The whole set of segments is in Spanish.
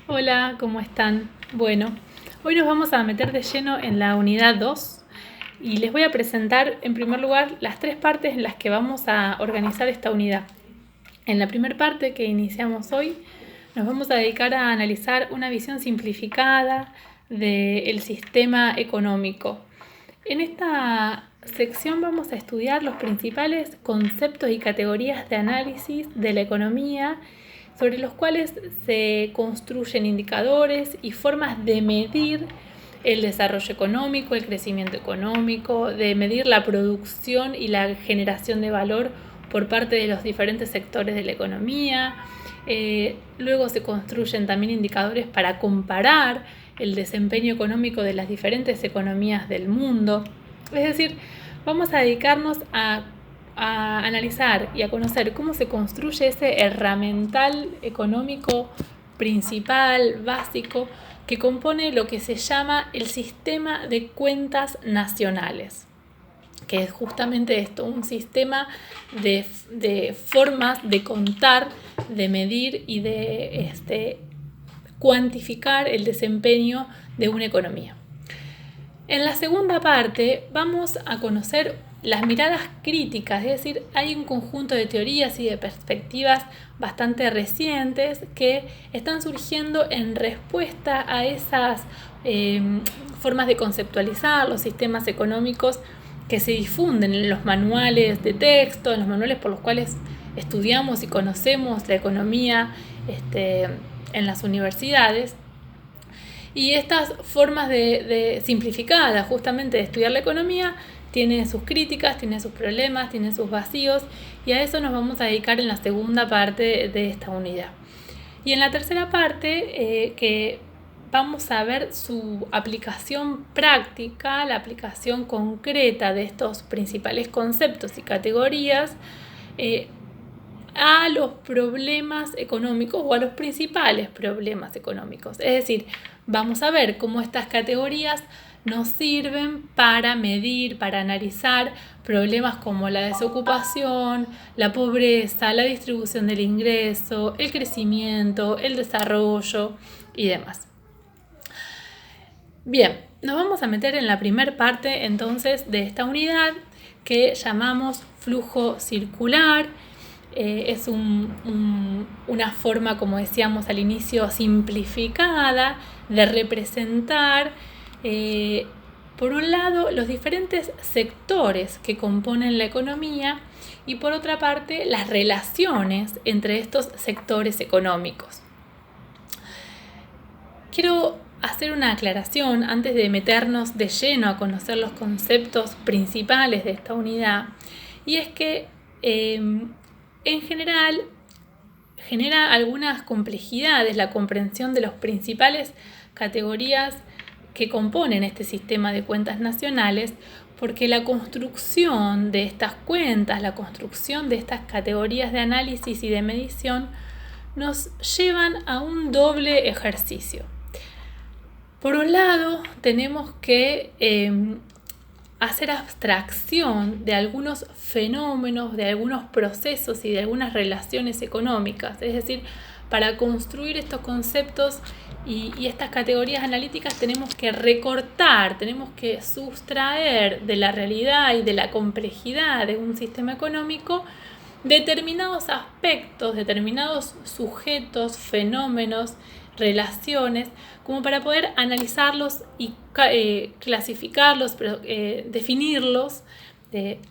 Hola, ¿cómo están? Bueno, hoy nos vamos a meter de lleno en la unidad 2 y les voy a presentar en primer lugar las tres partes en las que vamos a organizar esta unidad. En la primera parte que iniciamos hoy nos vamos a dedicar a analizar una visión simplificada del sistema económico. En esta sección vamos a estudiar los principales conceptos y categorías de análisis de la economía sobre los cuales se construyen indicadores y formas de medir el desarrollo económico, el crecimiento económico, de medir la producción y la generación de valor por parte de los diferentes sectores de la economía. Luego se construyen también indicadores para comparar el desempeño económico de las diferentes economías del mundo. Es decir, vamos a dedicarnos a analizar y a conocer cómo se construye ese herramental económico principal, básico, que compone lo que se llama el sistema de cuentas nacionales, que es justamente esto, un sistema de formas de contar, de medir y de cuantificar el desempeño de una economía. En la segunda parte vamos a conocer las miradas críticas, es decir, hay un conjunto de teorías y de perspectivas bastante recientes que están surgiendo en respuesta a esas formas de conceptualizar los sistemas económicos que se difunden en los manuales de texto, en los manuales por los cuales estudiamos y conocemos la economía en las universidades. Y estas formas de simplificadas justamente de estudiar la economía tiene sus críticas, tiene sus problemas, tiene sus vacíos, y a eso nos vamos a dedicar en la segunda parte de esta unidad. Y en la tercera parte, que vamos a ver su aplicación práctica, la aplicación concreta de estos principales conceptos y categorías a los problemas económicos o a los principales problemas económicos. Es decir, vamos a ver cómo estas categorías nos sirven para medir, para analizar problemas como la desocupación, la pobreza, la distribución del ingreso, el crecimiento, el desarrollo y demás. Bien, nos vamos a meter en la primera parte entonces de esta unidad que llamamos flujo circular. Es una forma, como decíamos al inicio, simplificada de representar, por un lado, los diferentes sectores que componen la economía y por otra parte, las relaciones entre estos sectores económicos. Quiero hacer una aclaración antes de meternos de lleno a conocer los conceptos principales de esta unidad, y es que en general genera algunas complejidades la comprensión de las principales categorías que componen este sistema de cuentas nacionales, porque la construcción de estas cuentas, la construcción de estas categorías de análisis y de medición nos llevan a un doble ejercicio. Por un lado, tenemos que hacer abstracción de algunos fenómenos, de algunos procesos y de algunas relaciones económicas. Es decir, para construir estos conceptos y estas categorías analíticas tenemos que recortar, tenemos que sustraer de la realidad y de la complejidad de un sistema económico determinados aspectos, determinados sujetos, fenómenos, relaciones, como para poder analizarlos y clasificarlos, definirlos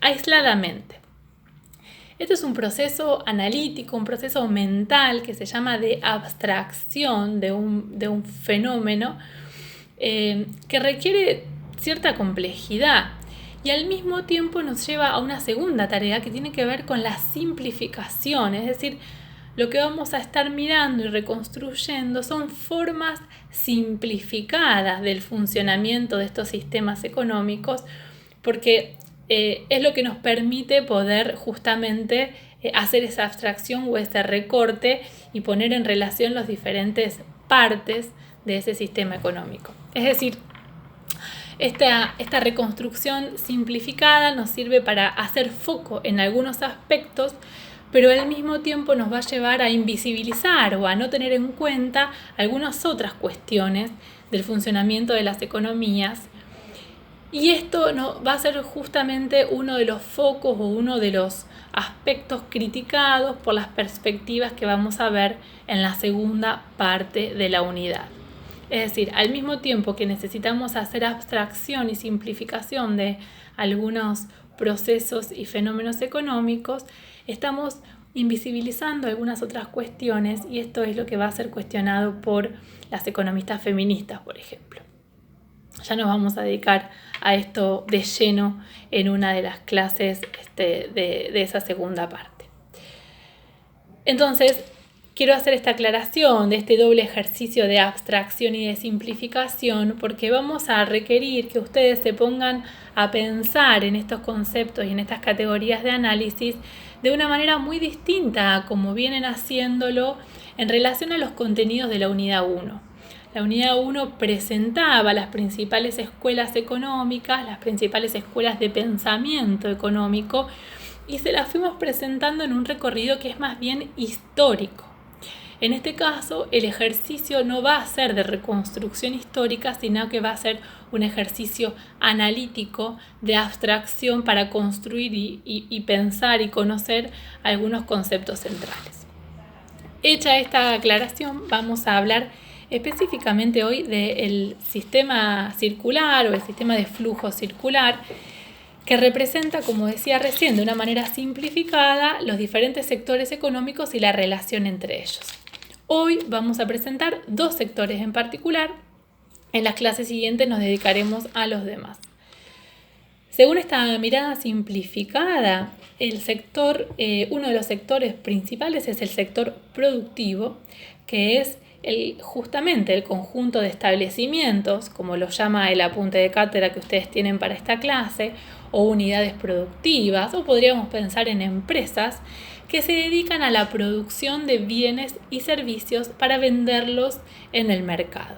aisladamente. Este es un proceso analítico, un proceso mental que se llama de abstracción de un fenómeno que requiere cierta complejidad y al mismo tiempo nos lleva a una segunda tarea que tiene que ver con la simplificación, es decir, lo que vamos a estar mirando y reconstruyendo son formas simplificadas del funcionamiento de estos sistemas económicos, porque es lo que nos permite poder justamente hacer esa abstracción o ese recorte y poner en relación las diferentes partes de ese sistema económico. Es decir, esta reconstrucción simplificada nos sirve para hacer foco en algunos aspectos, pero al mismo tiempo nos va a llevar a invisibilizar o a no tener en cuenta algunas otras cuestiones del funcionamiento de las economías. Y esto va a ser justamente uno de los focos o uno de los aspectos criticados por las perspectivas que vamos a ver en la segunda parte de la unidad. Es decir, al mismo tiempo que necesitamos hacer abstracción y simplificación de algunos procesos y fenómenos económicos, estamos invisibilizando algunas otras cuestiones, y esto es lo que va a ser cuestionado por las economistas feministas, por ejemplo. Ya nos vamos a dedicar a esto de lleno en una de las clases de esa segunda parte. Entonces, quiero hacer esta aclaración de este doble ejercicio de abstracción y de simplificación, porque vamos a requerir que ustedes se pongan a pensar en estos conceptos y en estas categorías de análisis de una manera muy distinta a como vienen haciéndolo en relación a los contenidos de la unidad 1. La unidad 1 presentaba las principales escuelas económicas, las principales escuelas de pensamiento económico, y se las fuimos presentando en un recorrido que es más bien histórico. En este caso, el ejercicio no va a ser de reconstrucción histórica, sino que va a ser un ejercicio analítico de abstracción para construir y pensar y conocer algunos conceptos centrales. Hecha esta aclaración, vamos a hablar específicamente hoy del sistema circular o el sistema de flujo circular, que representa, como decía recién, de una manera simplificada los diferentes sectores económicos y la relación entre ellos. Hoy vamos a presentar dos sectores en particular. En las clases siguientes nos dedicaremos a los demás. Según esta mirada simplificada, uno de los sectores principales es el sector productivo, que es justamente el conjunto de establecimientos, como lo llama el apunte de cátedra que ustedes tienen para esta clase, o unidades productivas, o podríamos pensar en empresas que se dedican a la producción de bienes y servicios para venderlos en el mercado.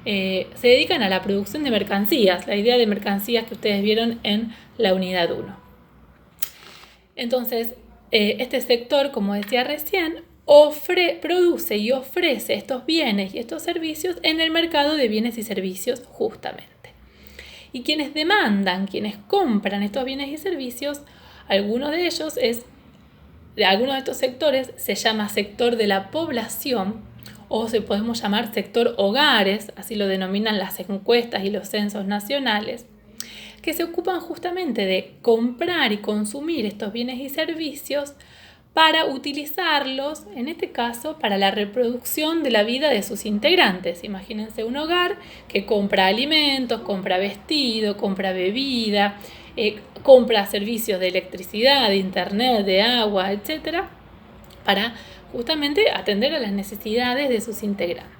Se dedican a la producción de mercancías, la idea de mercancías que ustedes vieron en la unidad 1. Entonces, este sector, como decía recién, produce y ofrece estos bienes y estos servicios en el mercado de bienes y servicios justamente. Y quienes demandan, quienes compran estos bienes y servicios, algunos de estos sectores se llama sector de la población, o se podemos llamar sector hogares, así lo denominan las encuestas y los censos nacionales, que se ocupan justamente de comprar y consumir estos bienes y servicios para utilizarlos, en este caso, para la reproducción de la vida de sus integrantes. Imagínense un hogar que compra alimentos, compra vestido, compra bebida, compra servicios de electricidad, de internet, de agua, etc., para justamente atender a las necesidades de sus integrantes.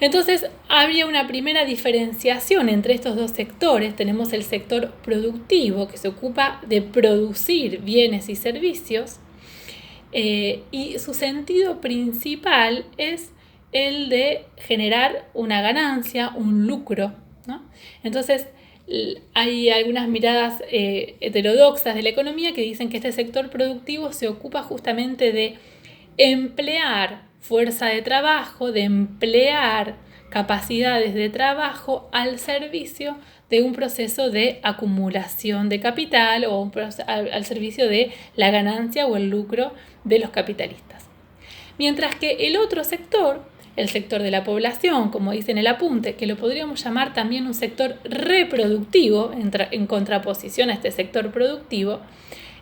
Entonces, había una primera diferenciación entre estos dos sectores. Tenemos el sector productivo, que se ocupa de producir bienes y servicios, y su sentido principal es el de generar una ganancia, un lucro, ¿no? Entonces, hay algunas miradas heterodoxas de la economía que dicen que este sector productivo se ocupa justamente de emplear fuerza de trabajo, de emplear capacidades de trabajo al servicio de un proceso de acumulación de capital o al servicio de la ganancia o el lucro de los capitalistas. Mientras que el otro sector, el sector de la población, como dice en el apunte, que lo podríamos llamar también un sector reproductivo, en contraposición a este sector productivo,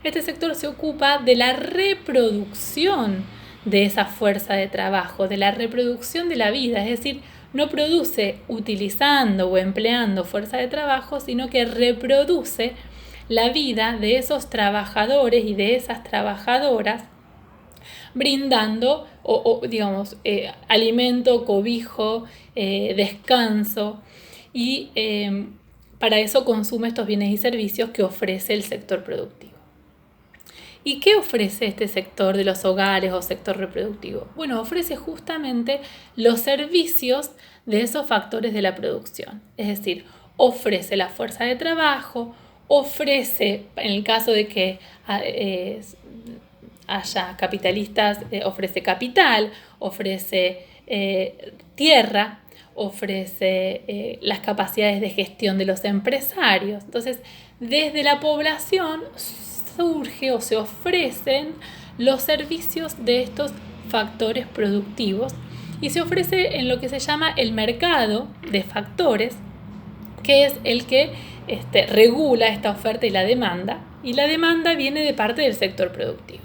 este sector se ocupa de la reproducción de esa fuerza de trabajo, de la reproducción de la vida, es decir, no produce utilizando o empleando fuerza de trabajo, sino que reproduce la vida de esos trabajadores y de esas trabajadoras, brindando alimento, cobijo, descanso, y para eso consume estos bienes y servicios que ofrece el sector productivo. ¿Y qué ofrece este sector de los hogares o sector reproductivo? Bueno, ofrece justamente los servicios de esos factores de la producción. Es decir, ofrece la fuerza de trabajo, ofrece, en el caso de que haya capitalistas, ofrece capital, ofrece tierra, ofrece las capacidades de gestión de los empresarios. Entonces, desde la población surge o se ofrecen los servicios de estos factores productivos y se ofrece en lo que se llama el mercado de factores, que es el que regula esta oferta y la demanda viene de parte del sector productivo.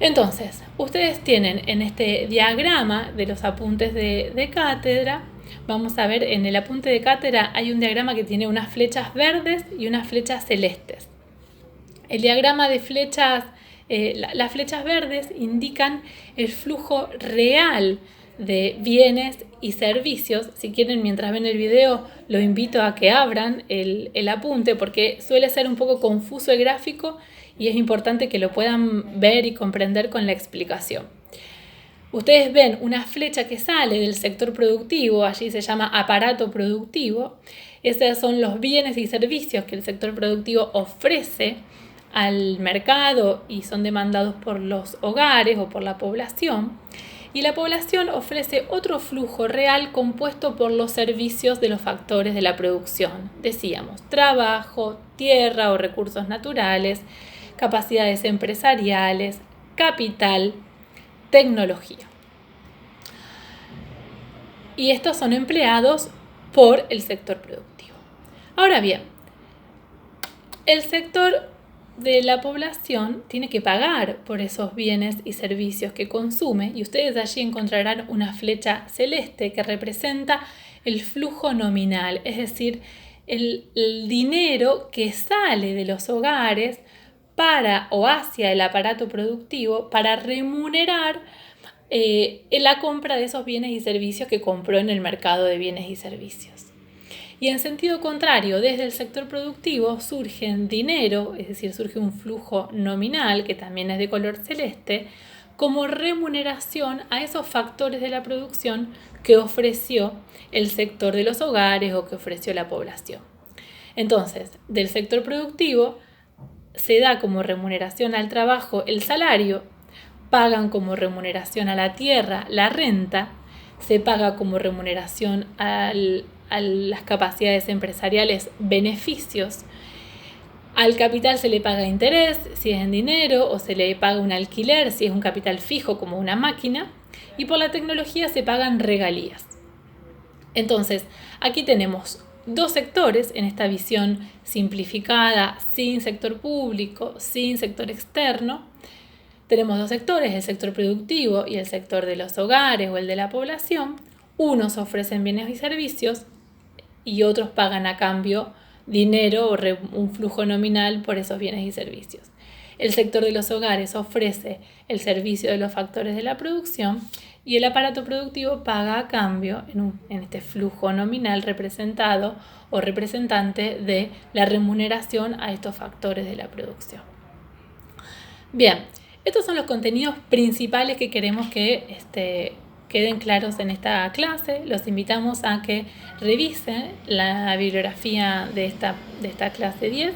Entonces, ustedes tienen en este diagrama de los apuntes de cátedra, vamos a ver en el apunte de cátedra hay un diagrama que tiene unas flechas verdes y unas flechas celestes. El diagrama de flechas, las flechas verdes indican el flujo real de bienes y servicios. Si quieren, mientras ven el video, los invito a que abran el apunte porque suele ser un poco confuso el gráfico y es importante que lo puedan ver y comprender con la explicación. Ustedes ven una flecha que sale del sector productivo, allí se llama aparato productivo. Esos son los bienes y servicios que el sector productivo ofrece al mercado y son demandados por los hogares o por la población. Y la población ofrece otro flujo real compuesto por los servicios de los factores de la producción. Decíamos, trabajo, tierra o recursos naturales, capacidades empresariales, capital, tecnología. Y estos son empleados por el sector productivo. Ahora bien, el sector de la población tiene que pagar por esos bienes y servicios que consume y ustedes allí encontrarán una flecha celeste que representa el flujo nominal, es decir, el dinero que sale de los hogares para o hacia el aparato productivo para remunerar la compra de esos bienes y servicios que compró en el mercado de bienes y servicios. Y en sentido contrario, desde el sector productivo surge dinero, es decir, surge un flujo nominal, que también es de color celeste, como remuneración a esos factores de la producción que ofreció el sector de los hogares o que ofreció la población. Entonces, del sector productivo se da como remuneración al trabajo el salario, pagan como remuneración a la tierra la renta, se paga como remuneración a las capacidades empresariales beneficios, al capital se le paga interés si es en dinero o se le paga un alquiler si es un capital fijo como una máquina y por la tecnología se pagan regalías. Entonces, aquí tenemos dos sectores en esta visión simplificada, sin sector público, sin sector externo. Tenemos dos sectores, el sector productivo y el sector de los hogares o el de la población. Unos ofrecen bienes y servicios y otros pagan a cambio dinero o un flujo nominal por esos bienes y servicios. El sector de los hogares ofrece el servicio de los factores de la producción y el aparato productivo paga a cambio en este flujo nominal representado o representante de la remuneración a estos factores de la producción. Bien, estos son los contenidos principales que queremos que queden claros en esta clase. Los invitamos a que revisen la bibliografía de esta clase 10.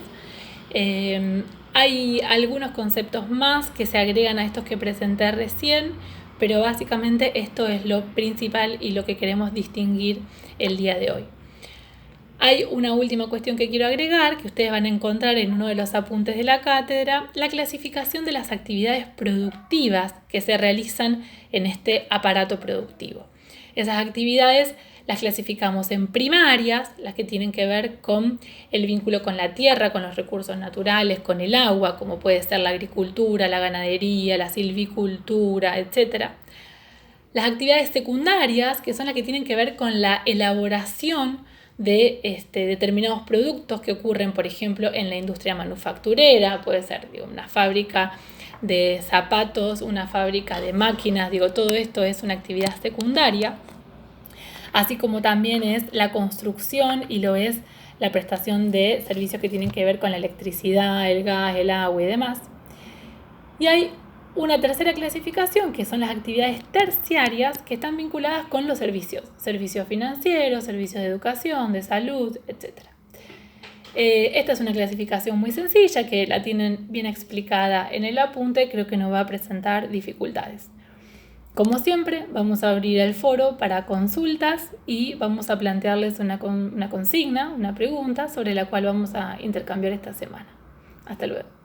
Hay algunos conceptos más que se agregan a estos que presenté recién, pero básicamente esto es lo principal y lo que queremos distinguir el día de hoy. Hay una última cuestión que quiero agregar, que ustedes van a encontrar en uno de los apuntes de la cátedra, la clasificación de las actividades productivas que se realizan en este aparato productivo. Esas actividades las clasificamos en primarias, las que tienen que ver con el vínculo con la tierra, con los recursos naturales, con el agua, como puede ser la agricultura, la ganadería, la silvicultura, etc. Las actividades secundarias, que son las que tienen que ver con la elaboración de determinados productos que ocurren, por ejemplo, en la industria manufacturera, puede ser una fábrica de zapatos, una fábrica de máquinas, todo esto es una actividad secundaria, así como también es la construcción y lo es la prestación de servicios que tienen que ver con la electricidad, el gas, el agua y demás. Y hay una tercera clasificación, que son las actividades terciarias que están vinculadas con los servicios financieros, servicios de educación, de salud, etc. Esta es una clasificación muy sencilla que la tienen bien explicada en el apunte, creo que no va a presentar dificultades. Como siempre, vamos a abrir el foro para consultas y vamos a plantearles una consigna, una pregunta sobre la cual vamos a intercambiar esta semana. Hasta luego.